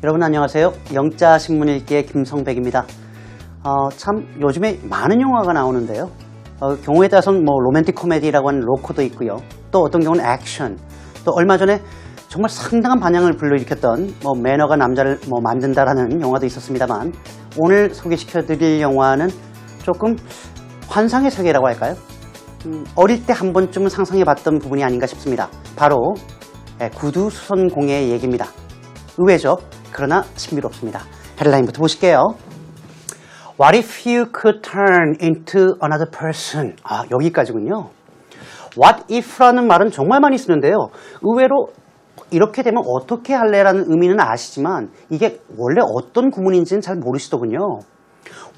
여러분 안녕하세요. 영자 신문 읽기의 김성백입니다. 참 요즘에 많은 영화가 나오는데요. 경우에 따라서는 뭐 로맨틱 코미디라고 하는 로코도 있고요. 또 어떤 경우는 액션. 또 얼마 전에 정말 상당한 반향을 불러일으켰던 매너가 남자를 만든다라는 영화도 있었습니다만, 오늘 소개시켜드릴 영화는 조금 환상의 세계라고 할까요? 어릴 때 한 번쯤은 상상해봤던 부분이 아닌가 싶습니다. 바로 구두수선공예의 얘기입니다. 의외죠? 그러나 신비롭습니다. 헤드라인부터 보실게요. What if you could turn into another person? 여기까지군요. What if라는 말은 정말 많이 쓰는데요. 의외로 이렇게 되면 어떻게 할래라는 의미는 아시지만 이게 원래 어떤 구문인지는 잘 모르시더군요.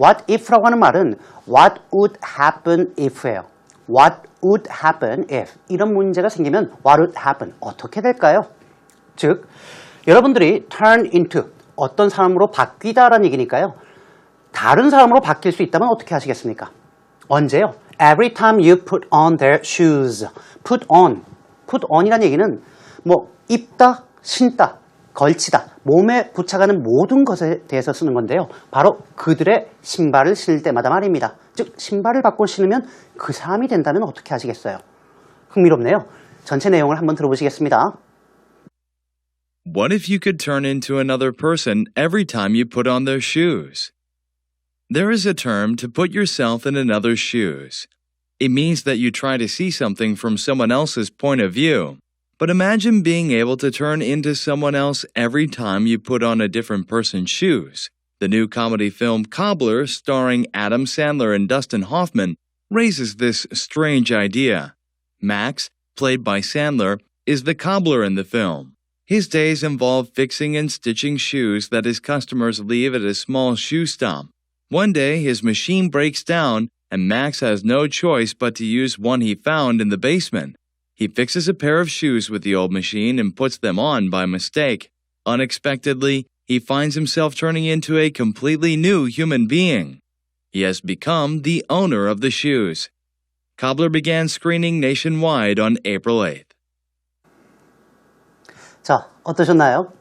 What if라고 하는 말은 What would happen if예요. What would happen if. 이런 문제가 생기면 What would happen. 어떻게 될까요? 즉, 여러분들이 turn into 어떤 사람으로 바뀌다라는 얘기니까요. 다른 사람으로 바뀔 수 있다면 어떻게 하시겠습니까? 언제요? Every time you put on their shoes. Put on. Put on이라는 얘기는 입다, 신다, 걸치다, 몸에 부착하는 모든 것에 대해서 쓰는 건데요. 바로 그들의 신발을 신을 때마다 말입니다. 즉, 신발을 바꿔 신으면 그 사람이 된다면 어떻게 하시겠어요? 흥미롭네요. 전체 내용을 한번 들어보시겠습니다. What if you could turn into another person every time you put on their shoes? There is a term to put yourself in another's shoes. It means that you try to see something from someone else's point of view. But imagine being able to turn into someone else every time you put on a different person's shoes. The new comedy film Cobbler, starring Adam Sandler and Dustin Hoffman, raises this strange idea. Max, played by Sandler, is the cobbler in the film. His days involve fixing and stitching shoes that his customers leave at a small shoe stop. One day, his machine breaks down, and Max has no choice but to use one he found in the basement. He fixes a pair of shoes with the old machine and puts them on by mistake. Unexpectedly, he finds himself turning into a completely new human being. He has become the owner of the shoes. Cobbler began screening nationwide on April 8th. 자, 어떠셨나요?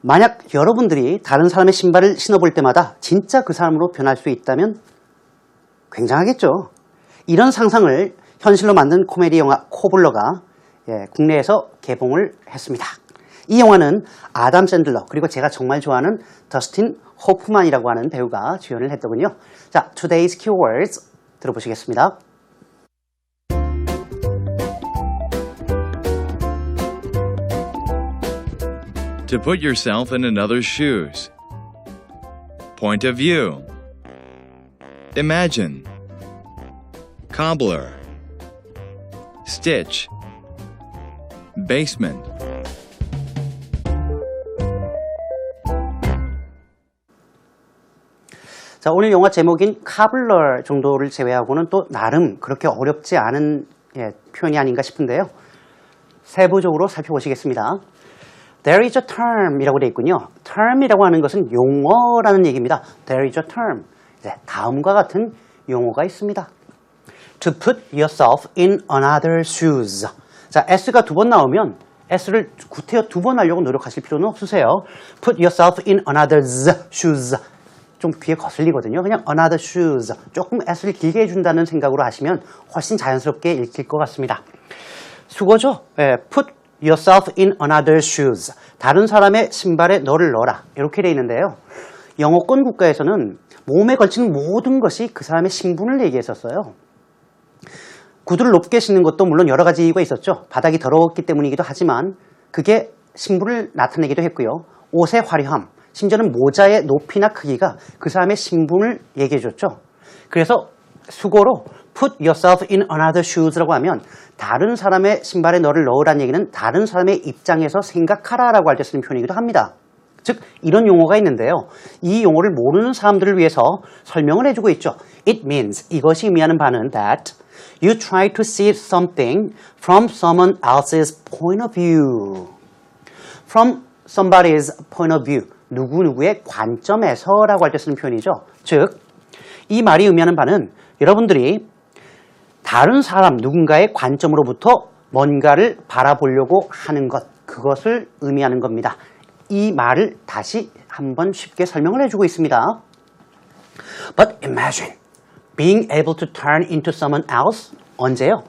만약 여러분들이 다른 사람의 신발을 신어볼 때마다 진짜 그 사람으로 변할 수 있다면 굉장하겠죠. 이런 상상을 현실로 만든 코미디 영화 코블러가 국내에서 개봉을 했습니다. 이 영화는 아담 샌들러 그리고 제가 정말 좋아하는 더스틴 호프만이라고 하는 배우가 주연을 했더군요. 자, Today's Keywords 들어보시겠습니다. To put yourself in another's shoes. Point of view. Imagine. Cobbler. Stitch. Basement. 자, 오늘 영화 제목인 카블러 정도를 제외하고는 또 나름 그렇게 어렵지 않은 표현이 아닌가 싶은데요. 세부적으로 살펴보시겠습니다. There is a term 이라고 되어 있군요. term이라고 하는 것은 용어라는 얘기입니다. There is a term. 다음과 같은 용어가 있습니다. To put yourself in another's shoes. 자, S가 두 번 나오면 S를 구태여 두 번 하려고 노력하실 필요는 없으세요. Put yourself in another's shoes. 좀 귀에 거슬리거든요. 그냥 another shoes. 조금 S를 길게 해준다는 생각으로 하시면 훨씬 자연스럽게 읽힐 것 같습니다. 수고죠. Put yourself in another's shoes. 다른 사람의 신발에 너를 넣어라. 이렇게 되어 있는데요. 영어권 국가에서는 몸에 걸치는 모든 것이 그 사람의 신분을 얘기했었어요. 구두를 높게 신는 것도 물론 여러 가지 이유가 있었죠. 바닥이 더러웠기 때문이기도 하지만 그게 신분을 나타내기도 했고요. 옷의 화려함, 심지어는 모자의 높이나 크기가 그 사람의 신분을 얘기해 줬죠. 그래서 수고로 put yourself in another shoes라고 하면 다른 사람의 신발에 너를 넣으라는 얘기는 다른 사람의 입장에서 생각하라라고 할 때 쓰는 표현이기도 합니다. 즉, 이런 용어가 있는데요. 이 용어를 모르는 사람들을 위해서 설명을 해주고 있죠. It means, 이것이 의미하는 바는 that you try to see something from someone else's point of view. From somebody's point of view. 누구누구의 관점에서라고 할 때 쓰는 표현이죠. 즉, 이 말이 의미하는 바는 여러분들이 다른 사람 누군가의 관점으로부터 뭔가를 바라보려고 하는 것, 그것을 의미하는 겁니다. 이 말을 다시 한번 쉽게 설명을 해주고 있습니다. But imagine being able to turn into someone else. 언제요?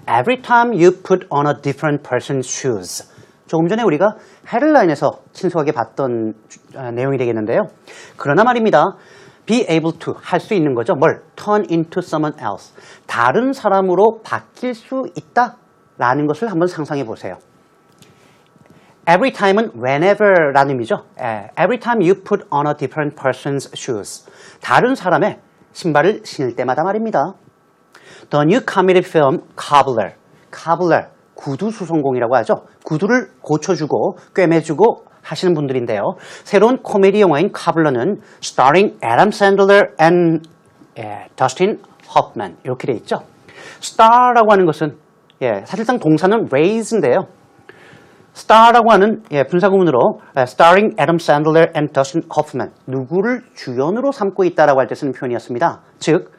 Every time you put on a different person's shoes. 조금 전에 우리가 헤드라인에서 친숙하게 봤던 내용이 되겠는데요. 그러나 말입니다. Be able to 할 수 있는 거죠. 뭘? Turn into someone else. 다른 사람으로 바뀔 수 있다라는 것을 한번 상상해 보세요. Every time은 whenever 라는 의미죠. Every time you put on a different person's shoes. 다른 사람의 신발을 신을 때마다 말입니다. The new comedy film Cobbler. Cobbler, 구두 수선공이라고 하죠. 구두를 고쳐주고 꿰매주고 하시는 분들인데요. 새로운 코미디 영화인 Cobbler는 starring Adam Sandler and Dustin Hoffman 이렇게 돼 있죠. star라고 하는 것은 사실상 동사는 raise인데요. star라고 하는 분사구문으로 starring Adam Sandler and Dustin Hoffman 누구를 주연으로 삼고 있다라고 할 때 쓰는 표현이었습니다. 즉,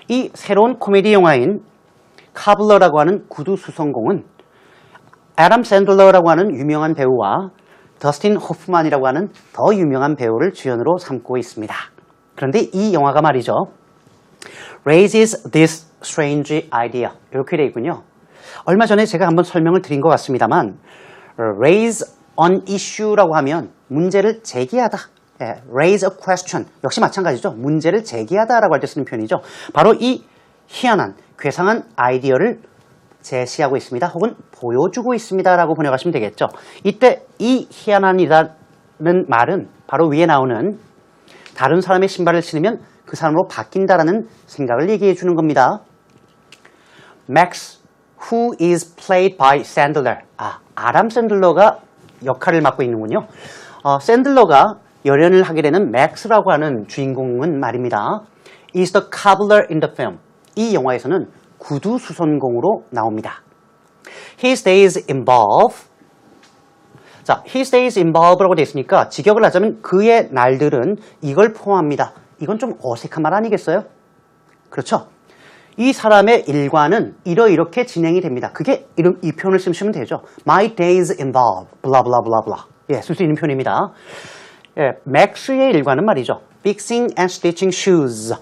이 새로운 코미디 영화인 카블러라고 하는 구두 수선공은 애덤 샌들러라고 하는 유명한 배우와 더스틴 호프만이라고 하는 더 유명한 배우를 주연으로 삼고 있습니다. 그런데 이 영화가 말이죠. raises this strange idea 이렇게 되어 있군요. 얼마 전에 제가 한번 설명을 드린 것 같습니다만 raise an issue라고 하면 문제를 제기하다. raise a question 역시 마찬가지죠. 문제를 제기하다라고 할 때 쓰는 표현이죠. 바로 이 희한한 괴상한 아이디어를 제시하고 있습니다. 혹은 보여주고 있습니다라고 번역하시면 되겠죠. 이때 이 희한한이라는 말은 바로 위에 나오는 다른 사람의 신발을 신으면 그 사람으로 바뀐다라는 생각을 얘기해 주는 겁니다. Max, who is played by Sandler. 아담 샌들러가 역할을 맡고 있는군요. 샌들러가 열연을 하게 되는 맥스라고 하는 주인공은 말입니다. is the cobbler in the film. 이 영화에서는 구두 수선공으로 나옵니다. His days involve. 자, his days involve라고 되어 있으니까 직역을 하자면 그의 날들은 이걸 포함합니다. 이건 좀 어색한 말 아니겠어요? 그렇죠? 이 사람의 일과는 이렇게 진행이 됩니다. 그게 이 표현을 쓰시면 되죠. My days involve blah blah blah blah. 쓸 수 있는 표현입니다. 맥스의 일과는 말이죠. Fixing and stitching shoes.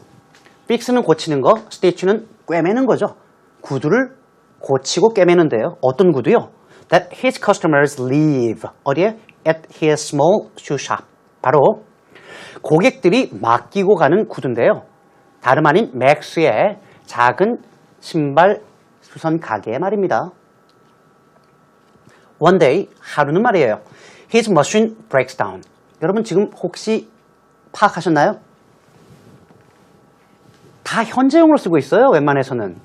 Fix는 고치는 거, stitch는 꿰매는 거죠. 구두를 고치고 꿰매는데요. 어떤 구두요? That his customers leave. 어디에? At his small shoe shop. 바로 고객들이 맡기고 가는 구두인데요. 다름 아닌 맥스의 작은 신발 수선 가게 말입니다. One day, 하루는 말이에요. His machine breaks down. 여러분 지금 혹시 파악하셨나요? 다 현재형으로 쓰고 있어요. 웬만해서는.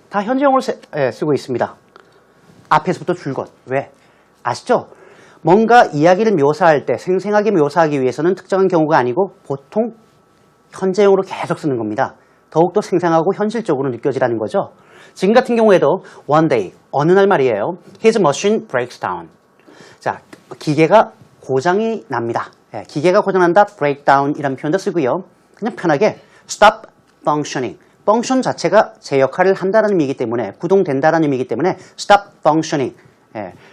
다 현재형으로 쓰고 있습니다. 앞에서부터 줄곧. 왜? 아시죠? 뭔가 이야기를 묘사할 때 생생하게 묘사하기 위해서는 특정한 경우가 아니고 보통 현재형으로 계속 쓰는 겁니다. 더욱더 생생하고 현실적으로 느껴지라는 거죠. 지금 같은 경우에도 one day, 어느 날 말이에요. His machine breaks down. 자, 기계가 고장이 납니다. 기계가 고장난다, break down 이라는 표현도 쓰고요. 그냥 편하게 stop functioning. 펑션 자체가 제 역할을 한다는 의미이기 때문에 구동된다는 의미이기 때문에 stop functioning.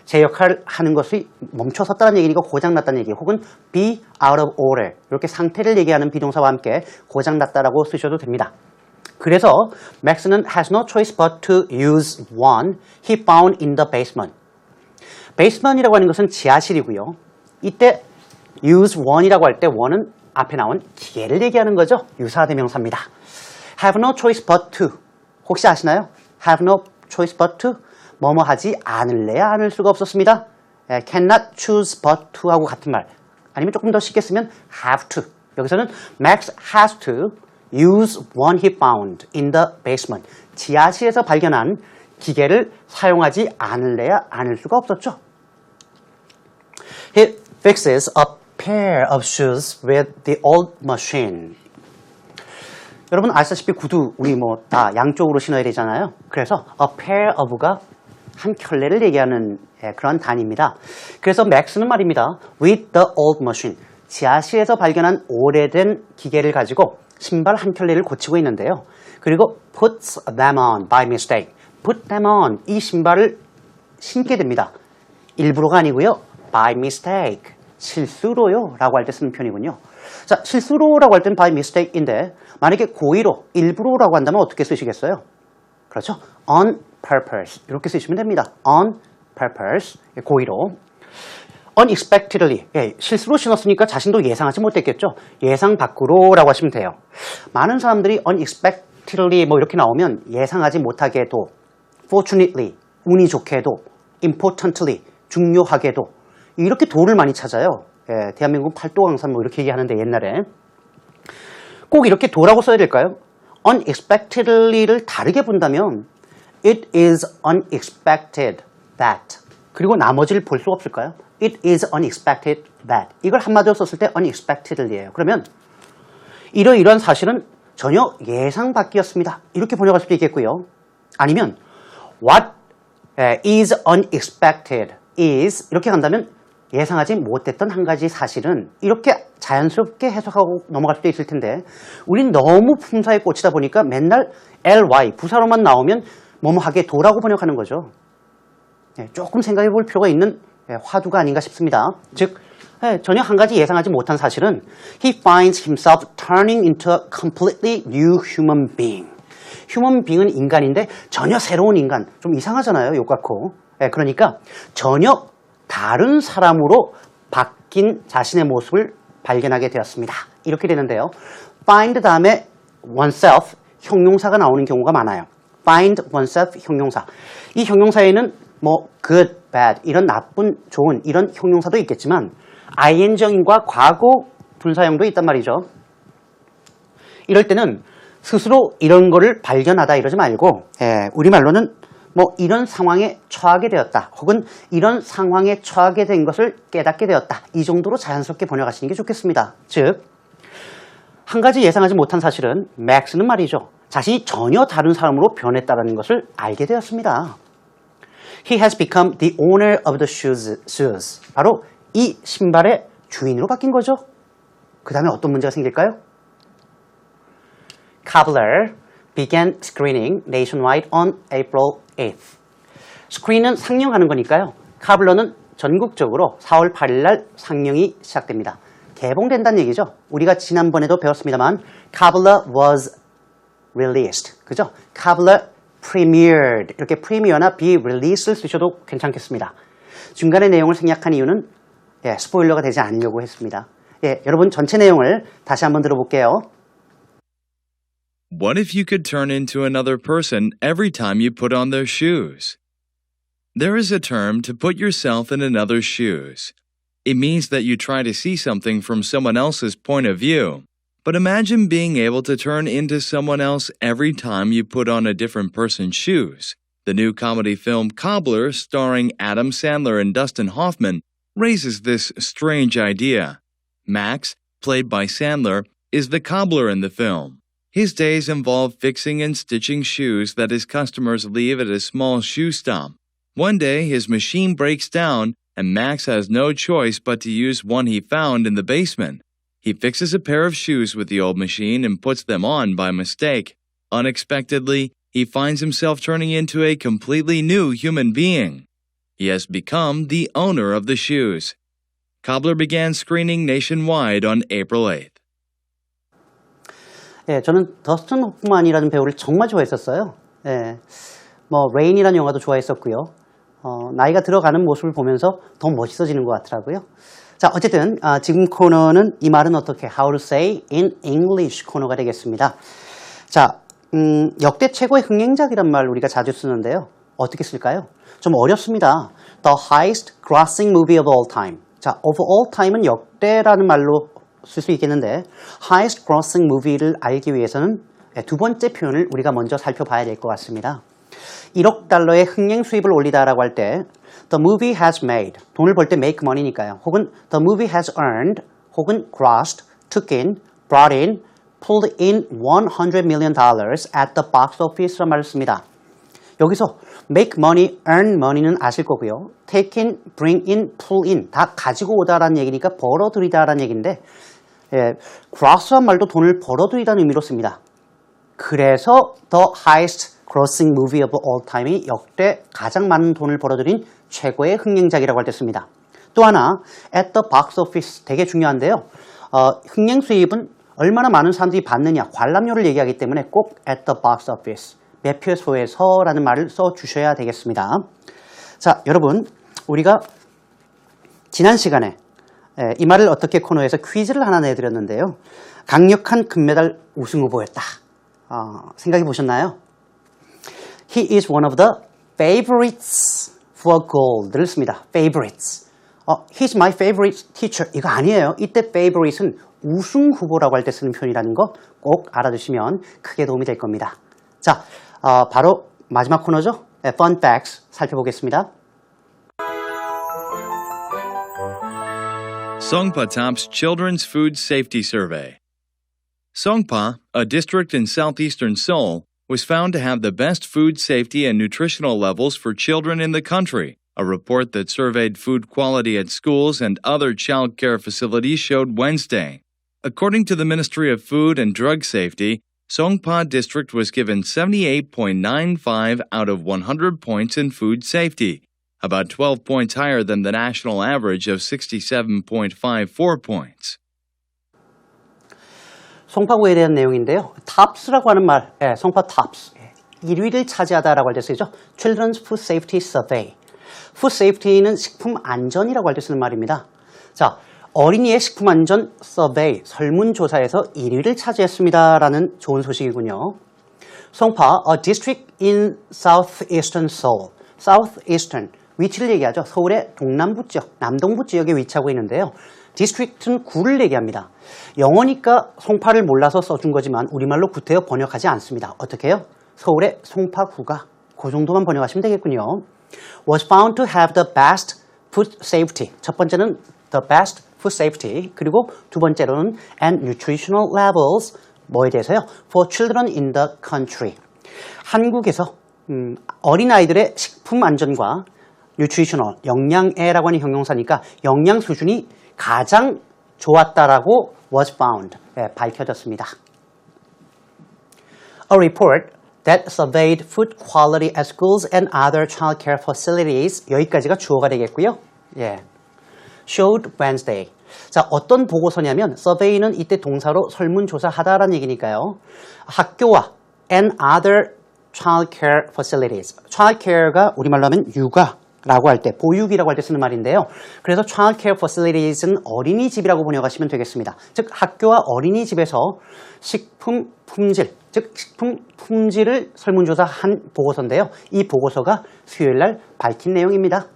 제 역할을 하는 것이 멈춰섰다는 얘기니까 고장났다는 얘기 혹은 be out of order 이렇게 상태를 얘기하는 비동사와 함께 고장났다라고 쓰셔도 됩니다. 그래서 맥스는 has no choice but to use one he found in the basement. basement이라고 하는 것은 지하실이고요. 이때 use one이라고 할 때 one은 앞에 나온 기계를 얘기하는 거죠. 유사대명사입니다. have no choice but to 혹시 아시나요? have no choice but to 뭐뭐 하지 않을래야 않을 수가 없었습니다. cannot choose but to 하고 같은 말 아니면 조금 더 쉽게 쓰면 have to 여기서는 Max has to use one he found in the basement 지하실에서 발견한 기계를 사용하지 않을래야 않을 수가 없었죠. He fixes a pair of shoes with the old machine. 여러분 아시다시피 구두 우리 뭐 다 양쪽으로 신어야 되잖아요. 그래서 a pair of가 한 켤레를 얘기하는 그런 단위입니다. 그래서 맥스는 말입니다. With the old machine. 지하실에서 발견한 오래된 기계를 가지고 신발 한 켤레를 고치고 있는데요. 그리고 puts them on by mistake. put them on. 이 신발을 신게 됩니다. 일부러가 아니고요. by mistake. 실수로요 라고 할 때 쓰는 표현이군요. 자, 실수로라고 할 때는 by mistake인데 만약에 고의로, 일부러라고 한다면 어떻게 쓰시겠어요? 그렇죠. on purpose 이렇게 쓰시면 됩니다. on purpose 고의로. unexpectedly 실수로 신었으니까 자신도 예상하지 못했겠죠. 예상 밖으로라고 하시면 돼요. 많은 사람들이 unexpectedly 뭐 이렇게 나오면 예상하지 못하게도, fortunately 운이 좋게도, importantly 중요하게도 이렇게 도를 많이 찾아요. 대한민국 팔도강산 뭐 이렇게 얘기하는데 옛날에 꼭 이렇게 도라고 써야 될까요? unexpectedly를 다르게 본다면 it is unexpected that 그리고 나머지를 볼 수 없을까요? It is unexpected that 이걸 한마디로 썼을 때 unexpectedly예요. 그러면 이러이러한 사실은 전혀 예상 밖이었습니다. 이렇게 번역할 수도 있겠고요. 아니면 what is unexpected is 이렇게 간다면 예상하지 못했던 한 가지 사실은 이렇게 자연스럽게 해석하고 넘어갈 수도 있을 텐데 우린 너무 품사에 꽂히다 보니까 맨날 ly 부사로만 나오면 뭐뭐하게 도라고 번역하는 거죠. 조금 생각해 볼 필요가 있는 화두가 아닌가 싶습니다. 즉 전혀 한 가지 예상하지 못한 사실은 he finds himself turning into a completely new human being. human being은 인간인데 전혀 새로운 인간. 좀 이상하잖아요. 욕 같고. 그러니까 전혀 다른 사람으로 바뀐 자신의 모습을 발견하게 되었습니다. 이렇게 되는데요. find 다음에 oneself 형용사가 나오는 경우가 많아요. find oneself 형용사. 이 형용사에는 뭐 good, bad 이런 나쁜, 좋은 이런 형용사도 있겠지만 ing형과 과거 분사형도 있단 말이죠. 이럴 때는 스스로 이런 거를 발견하다 이러지 말고 우리말로는 뭐 이런 상황에 처하게 되었다 혹은 이런 상황에 처하게 된 것을 깨닫게 되었다 이 정도로 자연스럽게 번역하시는 게 좋겠습니다. 즉 한 가지 예상하지 못한 사실은 맥스는 말이죠. 자신이 전혀 다른 사람으로 변했다는 것을 알게 되었습니다. He has become the owner of the shoes. 바로 이 신발의 주인으로 바뀐 거죠. 그 다음에 어떤 문제가 생길까요? Cobbler began screening nationwide on April 8th. 스크린은 상영하는 거니까요. 카블러는 전국적으로 4월 8일 날 상영이 시작됩니다. 개봉된다는 얘기죠. 우리가 지난번에도 배웠습니다만 Cobbler was released. 그죠? Cobbler premiered. 이렇게 premiere나 be released를 쓰셔도 괜찮겠습니다. 중간에 내용을 생략한 이유는 스포일러가 되지 않으려고 했습니다. 여러분 전체 내용을 다시 한번 들어볼게요. What if you could turn into another person every time you put on their shoes? There is a term to put yourself in another's shoes. It means that you try to see something from someone else's point of view. But imagine being able to turn into someone else every time you put on a different person's shoes. The new comedy film Cobbler, starring Adam Sandler and Dustin Hoffman, raises this strange idea. Max, played by Sandler, is the cobbler in the film. His days involve fixing and stitching shoes that his customers leave at a small shoe stop. One day, his machine breaks down, and Max has no choice but to use one he found in the basement. He fixes a pair of shoes with the old machine and puts them on by mistake. Unexpectedly, he finds himself turning into a completely new human being. He has become the owner of the shoes. Cobbler began screening nationwide on April 8th. 저는 더스틴 호프만이라는 배우를 정말 좋아했었어요. 뭐 레인이라는 영화도 좋아했었고요. 나이가 들어가는 모습을 보면서 더 멋있어지는 것 같더라고요. 자, 어쨌든 지금 코너는 이 말은 어떻게 How to say in English 코너가 되겠습니다. 자, 역대 최고의 흥행작이란 말 우리가 자주 쓰는데요. 어떻게 쓸까요? 좀 어렵습니다. The highest grossing movie of all time. 자, of all time은 역대라는 말로 쓸 수 있겠는데 highest grossing movie를 알기 위해서는 두 번째 표현을 우리가 먼저 살펴봐야 될 것 같습니다. 1억 달러의 흥행 수입을 올리다라고 할 때 the movie has made, 돈을 벌 때 make money니까요. 혹은 the movie has earned, 혹은 grossed, took in, brought in, pulled in $100 million at the box office란 말을 씁니다. 여기서 make money, earn money는 아실 거고요. take in, bring in, pull in 다 가지고 오다라는 얘기니까 벌어들이다라는 얘기인데 gross란 말도 돈을 벌어들이다는 의미로 씁니다. 그래서 the highest grossing movie of all time이 역대 가장 많은 돈을 벌어들인 최고의 흥행작이라고 할 때 씁니다. 또 하나 at the box office 되게 중요한데요. 흥행 수입은 얼마나 많은 사람들이 받느냐 관람료를 얘기하기 때문에 꼭 at the box office 매표소에서라는 말을 써주셔야 되겠습니다. 자, 여러분 우리가 지난 시간에 이 말을 어떻게 코너에서 퀴즈를 하나 내드렸는데요. 강력한 금메달 우승 후보였다. 생각해 보셨나요? He is one of the favorites for gold를 씁니다. favorites. He's my favorite teacher. 이거 아니에요. 이때 favorite은 우승 후보라고 할 때 쓰는 표현이라는 거 꼭 알아두시면 크게 도움이 될 겁니다. 자, 바로 마지막 코너죠. Fun Facts 살펴보겠습니다. Songpa tops Children's Food Safety Survey. Songpa, a district in southeastern Seoul, was found to have the best food safety and nutritional levels for children in the country. A report that surveyed food quality at schools and other child care facilities showed Wednesday. According to the Ministry of Food and Drug Safety, Songpa District was given 78.95 out of 100 points in food safety, about 12 points higher than the national average of 67.54 points. 송파구에 대한 내용인데요. TOPS라고 하는 말, 송파 TOPS, 1위를 차지하다라고 할 때 쓰죠. Children's Food Safety Survey. Food Safety는 식품 안전이라고 할 때 쓰는 말입니다. 자, 어린이의 식품 안전 서베이, 설문조사에서 1위를 차지했습니다라는 좋은 소식이군요. 송파, a district in southeastern Seoul. southeastern, 위치를 얘기하죠. 서울의 동남부 지역, 남동부 지역에 위치하고 있는데요. 디스트릭트는 구를 얘기합니다. 영어니까 송파를 몰라서 써준 거지만 우리말로 구태여 번역하지 않습니다. 어떻게 해요? 서울의 송파구가 그 정도만 번역하시면 되겠군요. Was found to have the best food safety. 첫 번째는 the best food safety. 그리고 두 번째로는 and nutritional levels. 뭐에 대해서요? For children in the country. 한국에서 어린아이들의 식품 안전과 nutritional, 영양애라고 하는 형용사니까 영양 수준이 가장 좋았다라고 was found, 밝혀졌습니다. A report that surveyed food quality at schools and other child care facilities, 여기까지가 주어가 되겠고요. Showed Wednesday. 자, 어떤 보고서냐면 survey는 이때 동사로 설문조사하다라는 얘기니까요. 학교와 and other child care facilities. child care가 우리말로 하면 육아라고 할 때, 보육이라고 할 때 쓰는 말인데요. 그래서 child care facilities는 어린이집이라고 번역하시면 되겠습니다. 즉 학교와 어린이집에서 식품 품질, 즉 식품 품질을 설문조사한 보고서인데요. 이 보고서가 수요일 날 밝힌 내용입니다.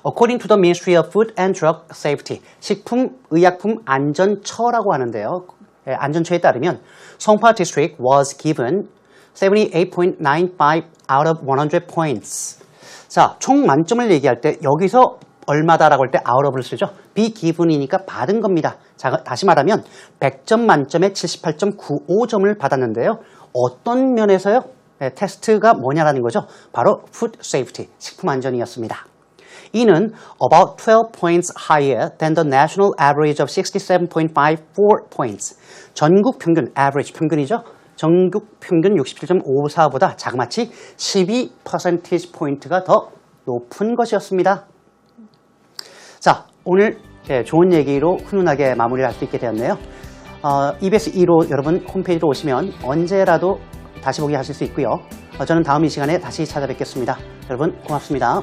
According to the Ministry of Food and Drug Safety, 식품의약품안전처라고 하는데요. 안전처에 따르면 송파 District was given 78.95 out of 100 points. 자, 총 만점을 얘기할 때 여기서 얼마다라고 할 때 out of를 쓰죠. be given이니까 받은 겁니다. 자, 다시 말하면 100점 만점에 78.95점을 받았는데요. 어떤 면에서요? 테스트가 뭐냐라는 거죠. 바로 food safety, 식품 안전이었습니다. 이는 about 12 points higher than the national average of 67.54 points. 전국 평균, average 평균이죠. 전국 평균 67.54보다 자그마치 12 percentage point가 더 높은 것이었습니다. 자, 오늘 좋은 얘기로 훈훈하게 마무리를 할 수 있게 되었네요. EBS 2로 여러분 홈페이지로 오시면 언제라도 다시 보기 하실 수 있고요. 저는 다음 이 시간에 다시 찾아뵙겠습니다. 여러분 고맙습니다.